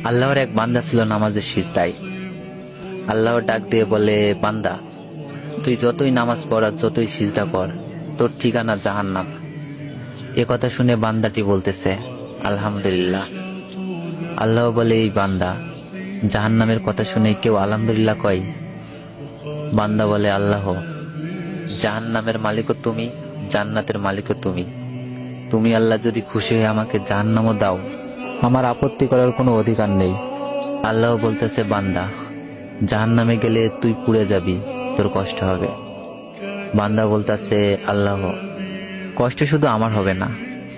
আল্লাহর এক বান্দা ছিল নামাজের সিজদায়। আল্লাহ ডাক দিয়ে বলে, বান্দা, তুই যতই নামাজ পড় আর যতই সিজদা কর, তোর ঠিকানা জাহান্নাম। এ কথা শুনে বান্দাটি বলতেছে, আলহামদুলিল্লাহ। আল্লাহ বলে, এই বান্দা, জাহান্নামের কথা শুনে কেউ আলহামদুলিল্লাহ কয়? বান্দা বলে, আল্লাহ, জাহান্নামের মালিকও তুমি, জান্নাতের মালিকও তুমি। তুমি আল্লাহ যদি খুশি হয়ে আমাকে জাহান্নামও দাও, আমার আপত্তি করার কোনো অধিকার নেই। আল্লাহ বলতেছে, বান্দা, জাহান্নামে গেলে তুই পুড়ে যাবি, তোর কষ্ট হবে। বান্দা বলতেছে, আল্লাহ, কষ্ট শুধু আমার হবে না,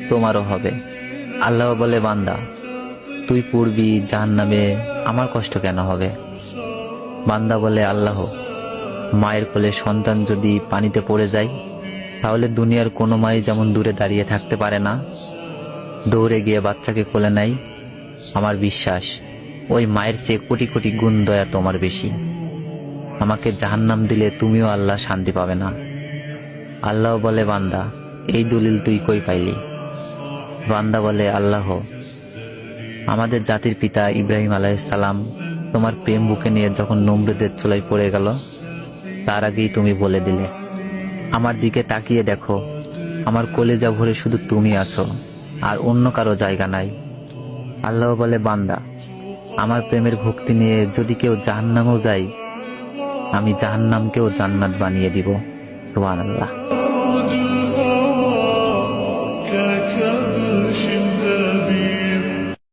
তোমারও হবে। আল্লাহ বলে, বান্দা, তুই পুড়বি জাহান্নামে, আমার কষ্ট কেন হবে? বান্দা বলে, আল্লাহ, মায়ের কোলে সন্তান যদি পানিতে পড়ে যায়, তাহলে দুনিয়ার কোনো মাই যেমন দূরে দাঁড়িয়ে থাকতে পারে না, দৌড়ে গিয়ে বাচ্চাকে কোলে নেয়, আমার বিশ্বাস ওই মায়ের চেয়ে কোটি কোটি গুণ দয়া তোমার বেশি। আমাকে জাহান্নাম দিলে তুমিও আল্লাহ শান্তি পাবে না। আল্লাহ বলে, বান্দা, এই দলিল তুই কই পাইলি? বান্দা বলে, আল্লাহ, আমাদের জাতির পিতা ইব্রাহিম আলাইহিস সালাম তোমার প্রেম বুকে নিয়ে যখন নমরুদের চুলায় পড়ে গেল, তার আগেই তুমি বলে দিলে। আমার দিকে তাকিয়ে দেখো, আমার কলেজা ভরে শুধু তুমি আছো, আর অন্য কারো জায়গা নাই। আল্লাহ বলে, বান্দা, আমার প্রেমের ভক্তি নিয়ে যদি কেউ জাহান্নামেও যায়, আমি জাহান্নামকেও জান্নাত বানিয়ে দিব। সুবহানাল্লাহ।